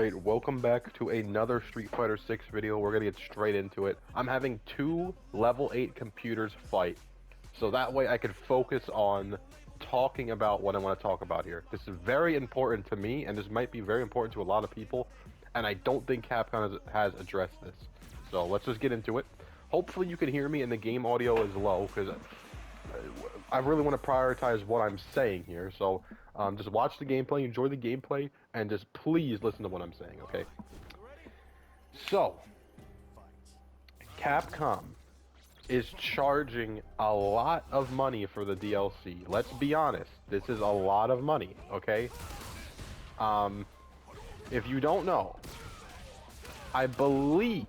Alright, welcome back to another Street Fighter 6 video. We're gonna get straight into it. I'm having two level 8 computers fight, so that way I can focus on talking about what I want to talk about here. This is very important to me, and this might be very important to a lot of people, and I don't think Capcom has addressed this. So let's just get into it. Hopefully you can hear me and the game audio is low, because I really want to prioritize what I'm saying here. So just watch the gameplay, enjoy the gameplay, and just please listen to what I'm saying, okay? So, Capcom is charging a lot of money for the DLC. Let's be honest, this is a lot of money, okay? If you don't know, I believe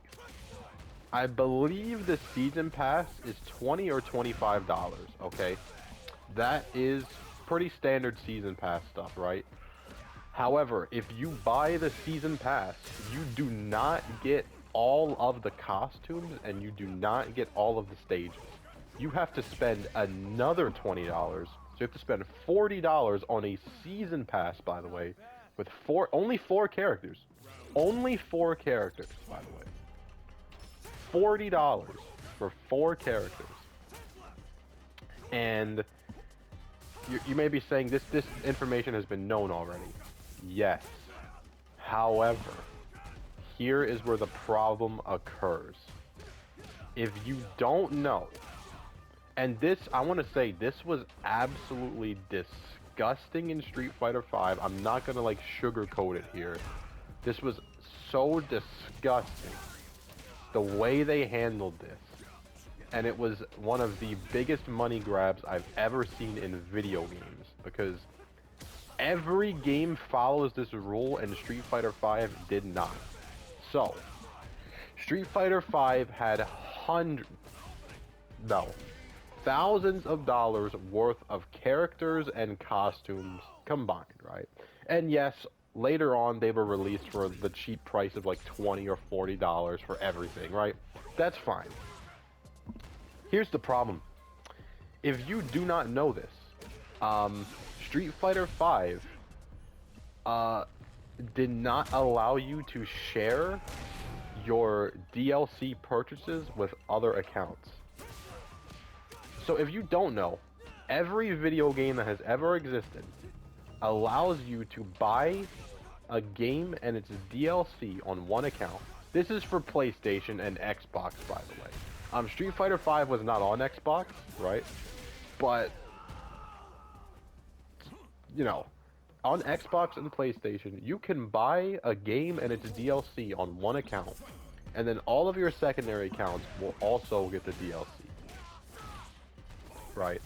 the season pass is $20 or $25, okay? That is pretty standard season pass stuff, right? However, if you buy the season pass, you do not get all of the costumes and you do not get all of the stages. You have to spend another $20, so you have to spend $40 on a season pass, by the way, with only four characters. Only 4 characters, by the way. $40 for 4 characters. And you may be saying this information has been known already. Yes. However, here is where the problem occurs. If you don't know, and this, I want to say, this was absolutely disgusting in Street Fighter V. I'm not going to like sugarcoat it here. This was so disgusting, the way they handled this. And it was one of the biggest money grabs I've ever seen in video games, because every game follows this rule and Street Fighter V did not. So, Street Fighter V had thousands of dollars worth of characters and costumes combined, right? And yes, later on they were released for the cheap price of like $20 or $40 for everything, right? That's fine. Here's the problem. If you do not know this, Street Fighter V did not allow you to share your DLC purchases with other accounts. So if you don't know, every video game that has ever existed allows you to buy a game and its DLC on one account. This is for PlayStation and Xbox, by the way. Street Fighter V was not on Xbox, right? But, you know, on Xbox and PlayStation, you can buy a game and its DLC on one account, and then all of your secondary accounts will also get the DLC, right?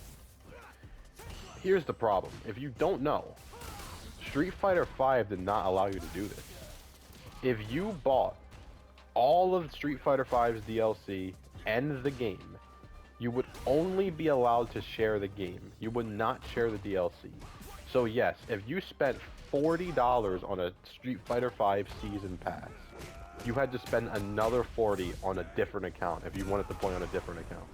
Here's the problem. If you don't know, Street Fighter V did not allow you to do this. If you bought all of Street Fighter V's DLC and the game, you would only be allowed to share the game. You would not share the DLC. So yes, if you spent $40 on a Street Fighter V season pass, you had to spend another $40 on a different account if you wanted to play on a different account.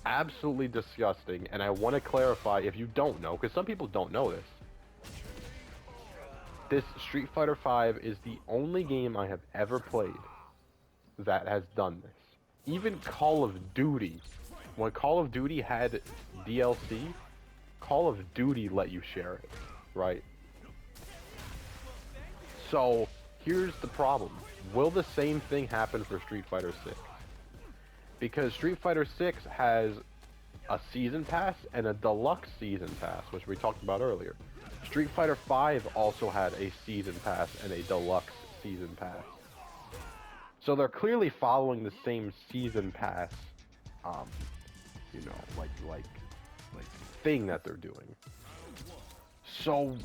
Absolutely disgusting, and I want to clarify if you don't know, because some people don't know this. This Street Fighter V is the only game I have ever played that has done this. Even Call of Duty, when Call of Duty had DLC, Call of Duty let you share it, right? So, here's the problem. Will the same thing happen for Street Fighter 6? Because Street Fighter 6 has a season pass and a deluxe season pass, which we talked about earlier. Street Fighter V also had a season pass and a deluxe season pass. So they're clearly following the same season pass, you know, like thing that they're doing. So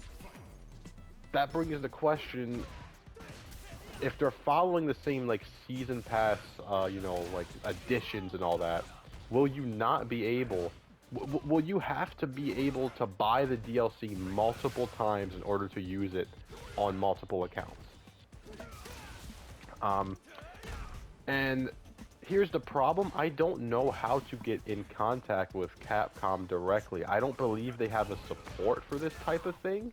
that brings the question: if they're following the same like season pass, you know, like additions and all that, will you not be able? Will you have to be able to buy the DLC multiple times in order to use it on multiple accounts? And here's the problem. I don't know how to get in contact with Capcom directly. I don't believe they have a support for this type of thing.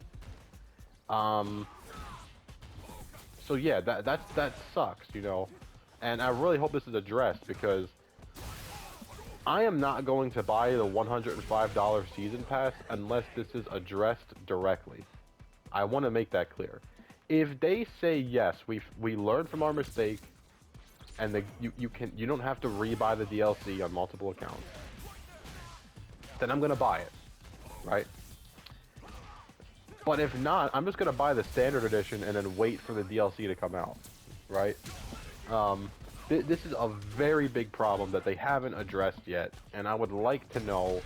So yeah, that sucks, you know, and I really hope this is addressed because I am not going to buy the $105 season pass unless this is addressed directly. I want to make that clear. If they say yes, we learned from our mistake, and you don't have to rebuy the DLC on multiple accounts, then I'm gonna buy it, right? But if not, I'm just gonna buy the standard edition and then wait for the DLC to come out, right? This is a very big problem that they haven't addressed yet, and I would like to know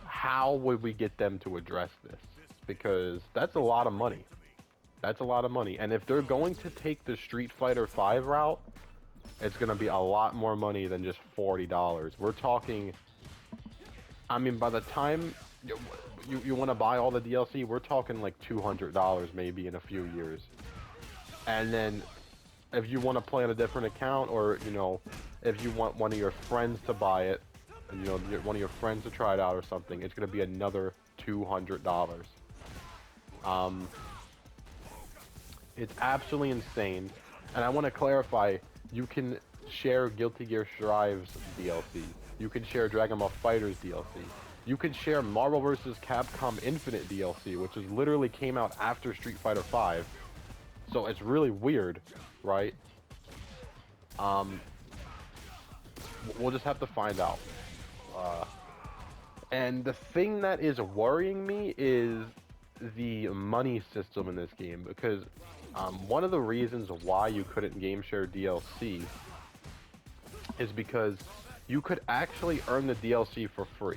how would we get them to address this, because that's a lot of money. That's a lot of money, and if they're going to take the Street Fighter V route, it's gonna be a lot more money than just $40. We're talking, I mean, by the time you want to buy all the DLC, we're talking like $200 maybe in a few years. And then if you want to play on a different account, or, you know, if you want one of your friends to buy it, and, you know, one of your friends to try it out or something, it's going to be another $200. It's absolutely insane. And I want to clarify, you can share guiltygearstrive's DLC. You can share dragonballfighterz DLC. You can share Marvel vs. Capcom Infinite DLC, which is literally came out after Street Fighter V. So it's really weird, right? We'll just have to find out. And the thing that is worrying me is the money system in this game, because one of the reasons why you couldn't game share DLC is because you could actually earn the DLC for free.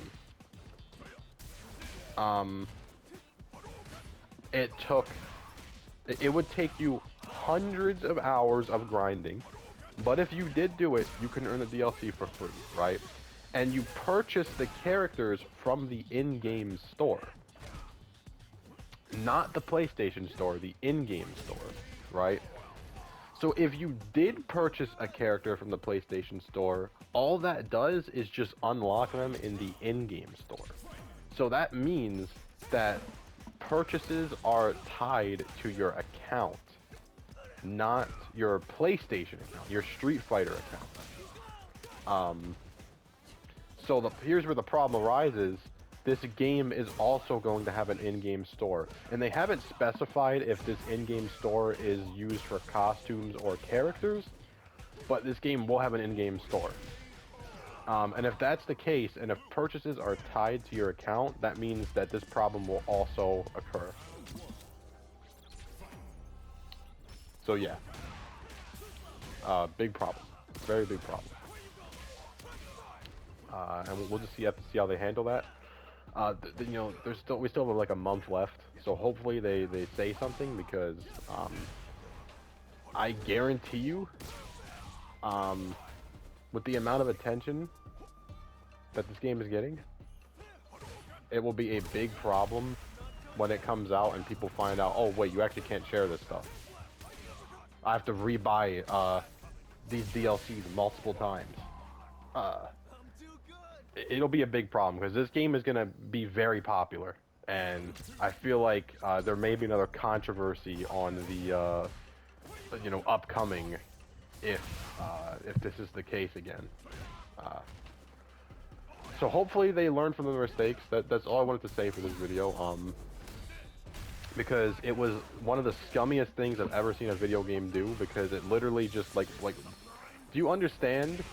It would take you hundreds of hours of grinding, but if you did do it, you can earn the DLC for free, right? And you purchase the characters from the in-game store. Not the PlayStation store, the in-game store, right? So if you did purchase a character from the PlayStation store, all that does is just unlock them in the in-game store. So that means that purchases are tied to your account, not your PlayStation account, your Street Fighter account. So here's where the problem arises. This game is also going to have an in-game store, and they haven't specified if this in-game store is used for costumes or characters, but this game will have an in-game store. And if that's the case, and if purchases are tied to your account, that means that this problem will also occur. So yeah, big problem, very big problem. And we'll just have to see how they handle that. You know, we still have like a month left, so hopefully they say something, because I guarantee you, with the amount of attention that this game is getting, it will be a big problem when it comes out and people find out, oh wait, you actually can't share this stuff. I have to rebuy these DLCs multiple times. It'll be a big problem, because this game is going to be very popular, and I feel like there may be another controversy on the you know, upcoming, if this is the case again. So hopefully they learn from their mistakes. That's all I wanted to say for this video. Because it was one of the scummiest things I've ever seen a video game do, because it literally just like do you understand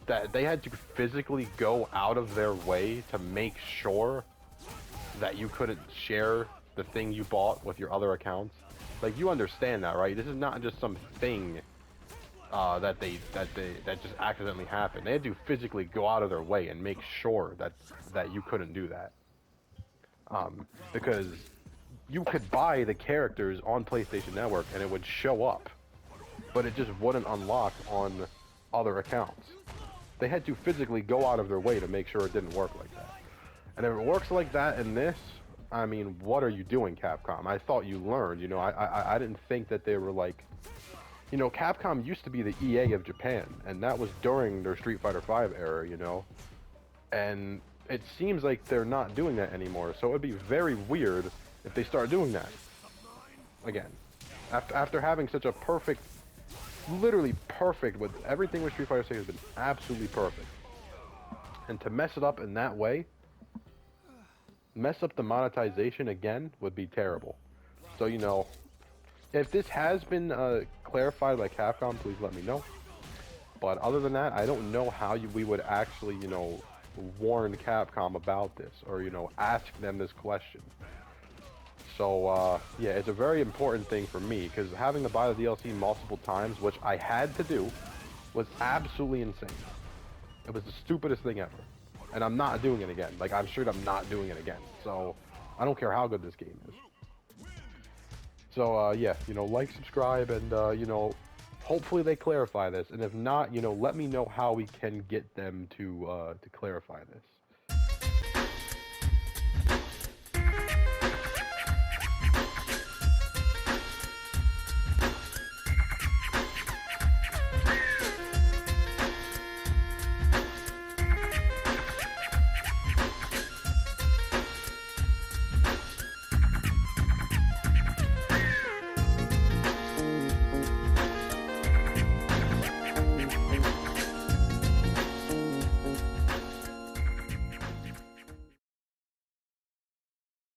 that they had to physically go out of their way to make sure that you couldn't share the thing you bought with your other accounts? Like, you understand that, right? This is not just some thing that just accidentally happened. They had to physically go out of their way and make sure that you couldn't do that. Because you could buy the characters on PlayStation Network and it would show up, but it just wouldn't unlock on other accounts. They had to physically go out of their way to make sure it didn't work like that. And if it works like that in this, I mean, what are you doing, Capcom? I thought you learned, you know, I didn't think that they were like, you know, Capcom used to be the EA of Japan, and that was during their Street Fighter V era, you know? And it seems like they're not doing that anymore, so it would be very weird if they start doing that again. After having such a perfect, literally perfect, with everything with Street Fighter 6 has been absolutely perfect. And to mess it up in that way, mess up the monetization again, would be terrible. So, you know, if this has been clarified by Capcom, please let me know. But other than that, I don't know how we would actually, you know, warn Capcom about this, or, you know, ask them this question. So, yeah, it's a very important thing for me, because having to buy the DLC multiple times, which I had to do, was absolutely insane. It was the stupidest thing ever. And I'm not doing it again. Like, I'm straight up not doing it again. So, I don't care how good this game is. So, yeah, you know, like, subscribe, and, you know, hopefully they clarify this. And if not, you know, let me know how we can get them to clarify this.